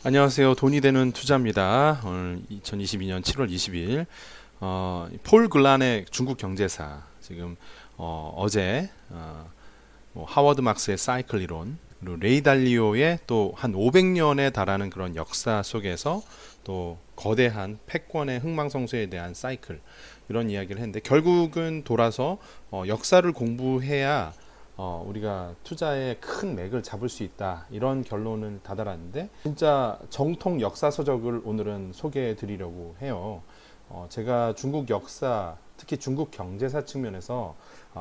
안녕하세요. 돈이 되는 투자입니다. 오늘 2022년 7월 20일 폴 글란의 중국 경제사 지금 어제 뭐 하워드 막스의 사이클 이론 그리고 레이 달리오의 또 한 500년에 달하는 그런 역사 속에서 또 거대한 패권의 흥망성쇠에 대한 사이클 이런 이야기를 했는데 결국은 돌아서 역사를 공부해야 우리가 투자에 큰 맥을 잡을 수 있다 이런 결론을 다다랐는데 진짜 정통 역사서적을 오늘은 소개해 드리려고 해요. 제가 중국 역사 특히 중국 경제사 측면에서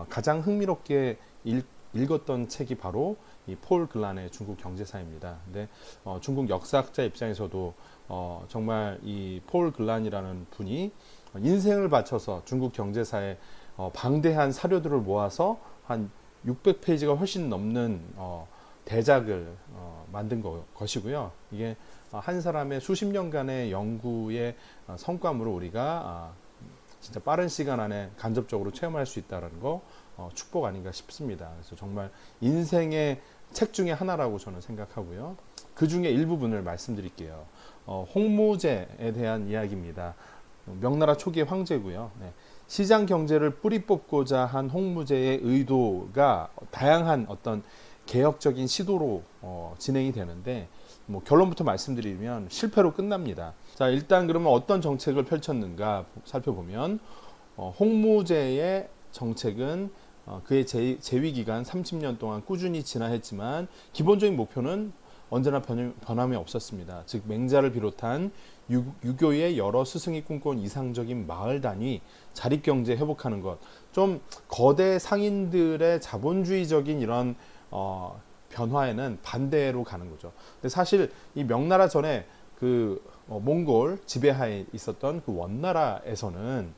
가장 흥미롭게 읽었던 책이 바로 이 폴 글란의 중국 경제사입니다. 근데 중국 역사학자 입장에서도 정말 이 폴 글란이라는 분이 인생을 바쳐서 중국 경제사에 방대한 사료들을 모아서 한 600페이지가 훨씬 넘는 대작을 만든 것이고요. 이게 한 사람의 수십 년간의 연구의 성과물을 우리가 진짜 빠른 시간 안에 간접적으로 체험할 수 있다는 거 축복 아닌가 싶습니다. 그래서 정말 인생의 책 중에 하나라고 저는 생각하고요. 그 중에 일부분을 말씀드릴게요. 홍무제에 대한 이야기입니다. 명나라 초기의 황제고요. 네. 시장 경제를 뿌리 뽑고자 한 홍무제의 의도가 다양한 어떤 개혁적인 시도로 진행이 되는데 뭐 결론부터 말씀드리면 실패로 끝납니다. 자, 일단 그러면 어떤 정책을 펼쳤는가 살펴보면 홍무제의 정책은 그의 재위 기간 30년 동안 꾸준히 진화했지만 기본적인 목표는 언제나 변함이 없었습니다. 즉 맹자를 비롯한 유교의 여러 스승이 꿈꿔온 이상적인 마을 단위 자립경제 회복하는 것, 좀 거대 상인들의 자본주의적인 이런 변화에는 반대로 가는 거죠. 근데 사실 이 명나라 전에 그 몽골 지배하에 있었던 그 원나라에서는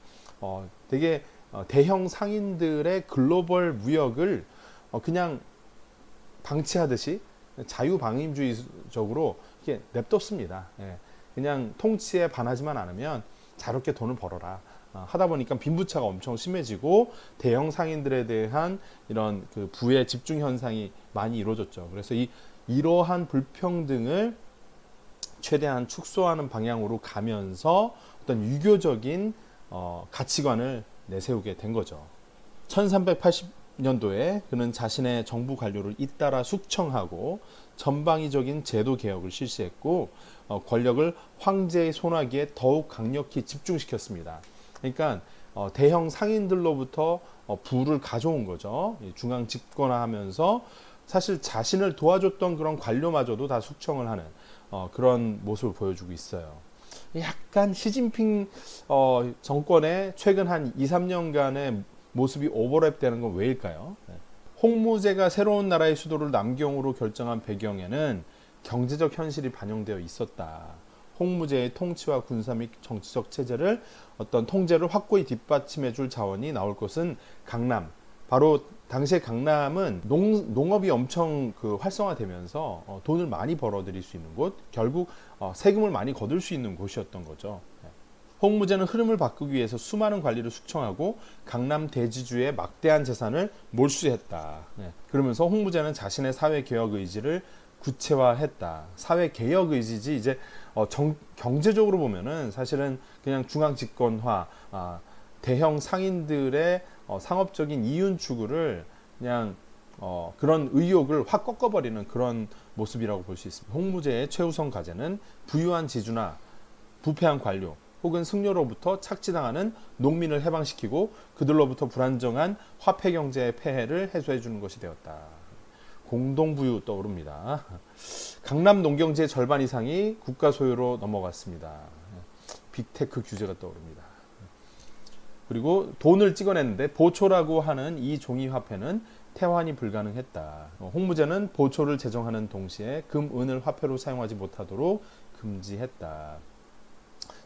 되게 대형 상인들의 글로벌 무역을 그냥 방치하듯이 자유방임주의적으로 이렇게 냅뒀습니다. 예. 그냥 통치에 반하지만 않으면 자유롭게 돈을 벌어라. 하다 보니까 빈부차가 엄청 심해지고 대형 상인들에 대한 이런 그 부의 집중 현상이 많이 이루어졌죠. 그래서 이러한 불평등을 최대한 축소하는 방향으로 가면서 어떤 유교적인 가치관을 내세우게 된 거죠. 1380년도에 그는 자신의 정부 관료를 잇따라 숙청하고 전방위적인 제도 개혁을 실시했고 권력을 황제의 손아귀에 더욱 강력히 집중시켰습니다. 그러니까 대형 상인들로부터 부를 가져온 거죠. 중앙 집권화하면서 사실 자신을 도와줬던 그런 관료마저도 다 숙청을 하는 그런 모습을 보여주고 있어요. 약간 시진핑 정권의 최근 한 2, 3년간의 모습이 오버랩되는 건 왜일까요? 홍무제가 새로운 나라의 수도를 남경으로 결정한 배경에는 경제적 현실이 반영되어 있었다. 홍무제의 통치와 군사 및 정치적 체제를 어떤 통제를 확고히 뒷받침해 줄 자원이 나올 것은 강남. 바로 당시에 강남은 농업이 엄청 그 활성화되면서 돈을 많이 벌어들일 수 있는 곳, 결국 세금을 많이 거둘 수 있는 곳이었던 거죠. 홍무제는 흐름을 바꾸기 위해서 수많은 관리를 숙청하고 강남 대지주의 막대한 재산을 몰수했다. 그러면서 홍무제는 자신의 사회 개혁 의지를 구체화했다. 사회 개혁 의지지 이제 경제적으로 보면은 사실은 그냥 중앙 집권화, 대형 상인들의 상업적인 이윤 추구를 그냥 그런 의욕을 확 꺾어버리는 그런 모습이라고 볼 수 있습니다. 홍무제의 최우선 과제는 부유한 지주나 부패한 관료 혹은 승려로부터 착취당하는 농민을 해방시키고 그들로부터 불안정한 화폐 경제의 폐해를 해소해 주는 것이 되었다. 공동부유 떠오릅니다. 강남 농경지의 절반 이상이 국가 소유로 넘어갔습니다. 빅테크 규제가 떠오릅니다. 그리고 돈을 찍어냈는데 보초라고 하는 이 종이 화폐는 태환이 불가능했다. 홍무제는 보초를 제정하는 동시에 금, 은을 화폐로 사용하지 못하도록 금지했다.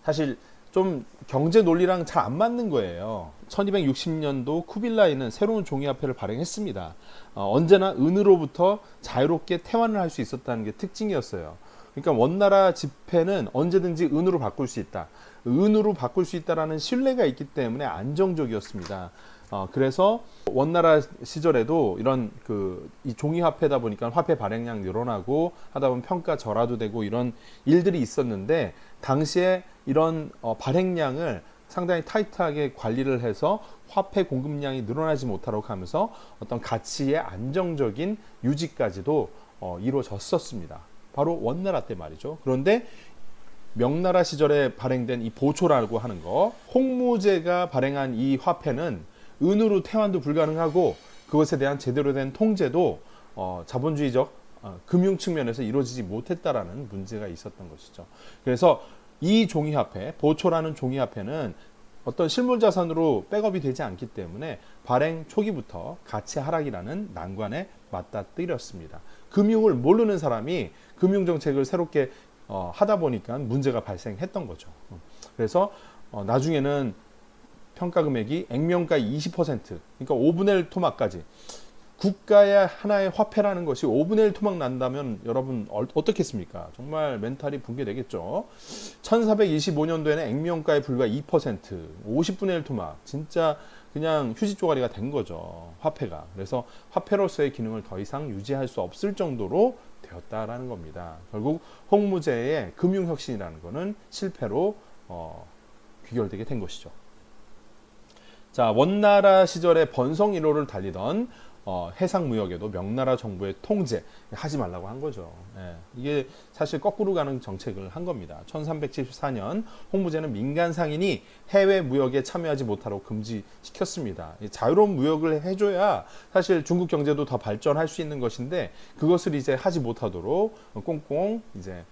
사실 좀 경제 논리랑 잘 안 맞는 거예요. 1260년도 쿠빌라이는 새로운 종이화폐를 발행했습니다. 언제나 은으로부터 자유롭게 태환을 할 수 있었다는 게 특징이었어요. 그러니까 원나라 지폐는 언제든지 은으로 바꿀 수 있다. 은으로 바꿀 수 있다라는 신뢰가 있기 때문에 안정적이었습니다. 그래서 원나라 시절에도 이런 이 종이 화폐다 보니까 화폐 발행량 늘어나고 하다 보면 평가 절하도 되고 이런 일들이 있었는데, 당시에 이런 발행량을 상당히 타이트하게 관리를 해서 화폐 공급량이 늘어나지 못하도록 하면서 어떤 가치의 안정적인 유지까지도 이루어졌었습니다. 바로 원나라 때 말이죠. 그런데 명나라 시절에 발행된 이 보초라고 하는 거, 홍무제가 발행한 이 화폐는 은으로 태환도 불가능하고 그것에 대한 제대로 된 통제도 자본주의적 금융 측면에서 이루어지지 못했다라는 문제가 있었던 것이죠. 그래서 이 종이화폐, 보초라는 종이화폐는 어떤 실물자산으로 백업이 되지 않기 때문에 발행 초기부터 가치 하락이라는 난관에 맞닥뜨렸습니다. 금융을 모르는 사람이 금융정책을 새롭게 하다 보니까 문제가 발생했던 거죠. 그래서 나중에는 평가 금액이 액면가 20%, 그러니까 5분의 1 토막까지, 국가의 하나의 화폐라는 것이 5분의 1 토막 난다면 여러분 어떻겠습니까? 정말 멘탈이 붕괴되겠죠. 1425년도에는 액면가의 불과 2%, 50분의 1 토막, 진짜 그냥 휴지 쪼가리가 된 거죠, 화폐가. 그래서 화폐로서의 기능을 더 이상 유지할 수 없을 정도로 되었다라는 겁니다. 결국 홍무제의 금융혁신이라는 것은 실패로 귀결되게 된 것이죠. 자, 원나라 시절에 번성 1호를 달리던 해상무역에도 명나라 정부의 통제 하지 말라고 한 거죠. 이게 사실 거꾸로 가는 정책을 한 겁니다. 1374년 홍무제는 민간 상인이 해외 무역에 참여하지 못하도록 금지시켰습니다. 자유로운 무역을 해줘야 사실 중국 경제도 더 발전할 수 있는 것인데, 그것을 이제 하지 못하도록 꽁꽁 이제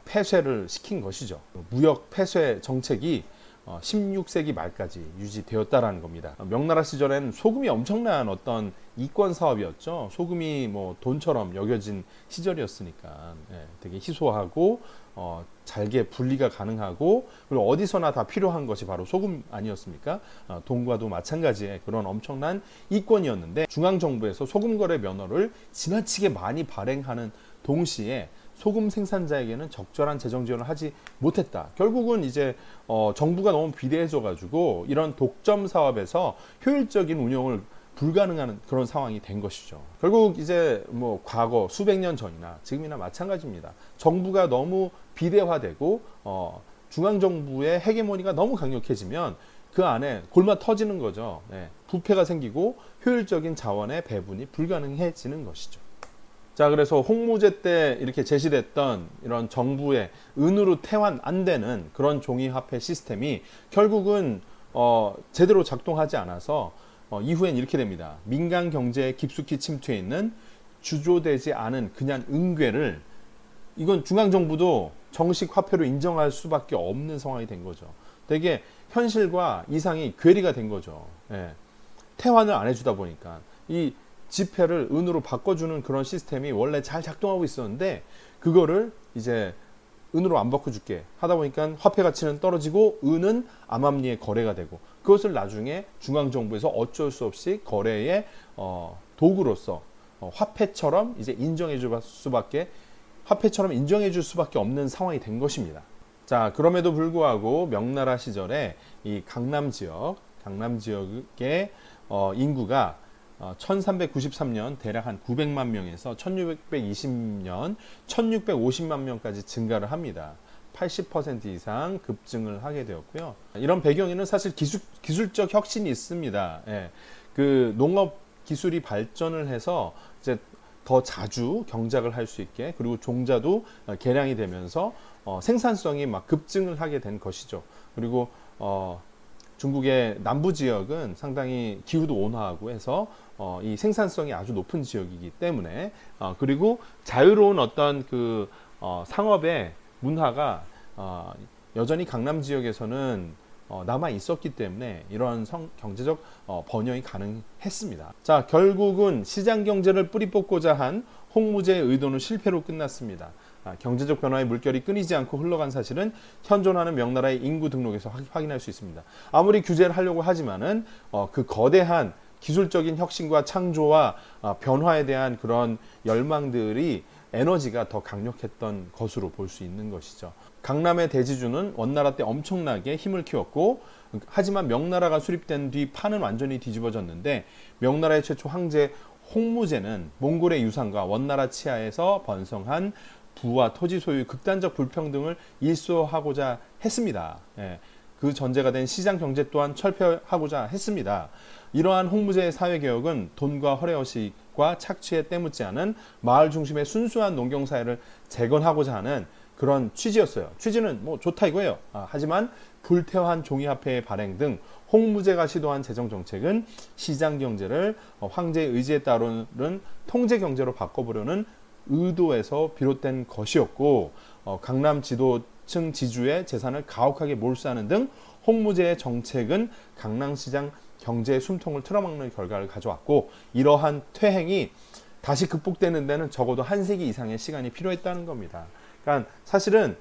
폐쇄를 시킨 것이죠. 무역 폐쇄 정책이 16세기 말까지 유지되었다라는 겁니다. 명나라 시절에는 소금이 엄청난 어떤 이권 사업이었죠. 소금이 뭐 돈처럼 여겨진 시절이었으니까 되게 희소하고 잘게 분리가 가능하고, 그리고 어디서나 다 필요한 것이 바로 소금 아니었습니까? 돈과도 마찬가지의 그런 엄청난 이권이었는데, 중앙정부에서 소금 거래 면허를 지나치게 많이 발행하는 동시에 소금 생산자에게는 적절한 재정 지원을 하지 못했다. 결국은 이제 정부가 너무 비대해져 가지고 이런 독점 사업에서 효율적인 운영을 불가능한 그런 상황이 된 것이죠. 결국 이제 뭐 과거 수백 년 전이나 지금이나 마찬가지입니다. 정부가 너무 비대화되고 중앙정부의 헤게모니가 너무 강력해지면 그 안에 골마 터지는 거죠. 부패가 생기고 효율적인 자원의 배분이 불가능해지는 것이죠. 자, 그래서 홍무제 때 이렇게 제시됐던 이런 정부의 은으로 태환 안 되는 그런 종이화폐 시스템이 결국은 제대로 작동하지 않아서 이후엔 이렇게 됩니다. 민간 경제에 깊숙이 침투해 있는 주조되지 않은 그냥 은괴를, 이건 중앙정부도 정식 화폐로 인정할 수밖에 없는 상황이 된 거죠. 되게 현실과 이상이 괴리가 된 거죠. 태환을 안 해주다 보니까 이 지폐를 은으로 바꿔주는 그런 시스템이 원래 잘 작동하고 있었는데, 그거를 이제 은으로 안 바꿔줄게 하다 보니까 화폐 가치는 떨어지고 은은 암암리에 거래가 되고, 그것을 나중에 중앙정부에서 어쩔 수 없이 거래의 도구로서 화폐처럼 이제 화폐처럼 인정해줄 수밖에 없는 상황이 된 것입니다. 자, 그럼에도 불구하고 명나라 시절에 이 강남 지역의 인구가 1393년 대략 한 900만 명에서 1620년 1650만 명까지 증가를 합니다. 80% 이상 급증을 하게 되었고요. 이런 배경에는 사실 기술적 혁신이 있습니다. 그 농업 기술이 발전을 해서 이제 더 자주 경작을 할 수 있게, 그리고 종자도 개량이 되면서 생산성이 막 급증을 하게 된 것이죠. 그리고 중국의 남부 지역은 상당히 기후도 온화하고 해서 이 생산성이 아주 높은 지역이기 때문에, 그리고 자유로운 어떤 그 상업의 문화가 여전히 강남 지역에서는 남아 있었기 때문에 이러한 경제적 번영이 가능했습니다. 자, 결국은 시장 경제를 뿌리 뽑고자 한 홍무제의 의도는 실패로 끝났습니다. 경제적 변화의 물결이 끊이지 않고 흘러간 사실은 현존하는 명나라의 인구 등록에서 확인할 수 있습니다. 아무리 규제를 하려고 하지만은 그 거대한 기술적인 혁신과 창조와 변화에 대한 그런 열망들이 에너지가 더 강력했던 것으로 볼 수 있는 것이죠. 강남의 대지주는 원나라 때 엄청나게 힘을 키웠고, 하지만 명나라가 수립된 뒤 판은 완전히 뒤집어졌는데, 명나라의 최초 황제 홍무제는 몽골의 유산과 원나라 치하에서 번성한 부와 토지 소유의 극단적 불평등을 일소하고자 했습니다. 예, 그 전제가 된 시장 경제 또한 철폐하고자 했습니다. 이러한 홍무제의 사회개혁은 돈과 허례허식과 착취에 때묻지 않은 마을 중심의 순수한 농경사회를 재건하고자 하는 그런 취지였어요. 취지는 뭐 좋다 이거예요. 하지만 불태화한 종이화폐의 발행 등 홍무제가 시도한 재정정책은 시장경제를 황제의 의지에 따르는 통제경제로 바꿔보려는 의도에서 비롯된 것이었고, 강남 지도층 지주의 재산을 가혹하게 몰수하는 등 홍무제의 정책은 강남시장 경제의 숨통을 틀어막는 결과를 가져왔고, 이러한 퇴행이 다시 극복되는 데는 적어도 한 세기 이상의 시간이 필요했다는 겁니다. 그러니까 사실은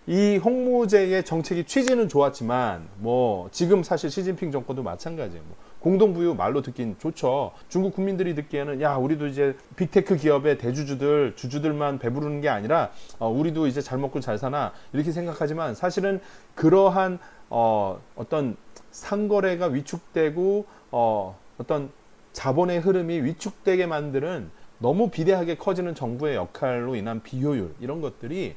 이 홍무제의 정책이 취지는 좋았지만, 뭐 지금 사실 시진핑 정권도 마찬가지예요. 뭐 공동부유 말로 듣긴 좋죠. 중국 국민들이 듣기에는 야, 우리도 이제 빅테크 기업의 대주주들, 주주들만 배부르는 게 아니라 우리도 이제 잘 먹고 잘 사나 이렇게 생각하지만, 사실은 그러한 어떤 상거래가 위축되고 어떤 자본의 흐름이 위축되게 만드는 너무 비대하게 커지는 정부의 역할로 인한 비효율, 이런 것들이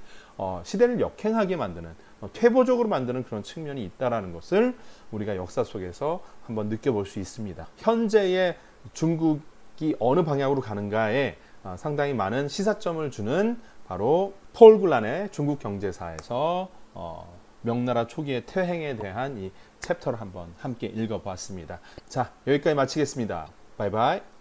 시대를 역행하게 만드는, 퇴보적으로 만드는 그런 측면이 있다는 것을 우리가 역사 속에서 한번 느껴볼 수 있습니다. 현재의 중국이 어느 방향으로 가는가에 상당히 많은 시사점을 주는 바로 폴 글란의 중국 경제사에서 명나라 초기의 퇴행에 대한 이 챕터를 한번 함께 읽어보았습니다. 자, 여기까지 마치겠습니다. 바이바이.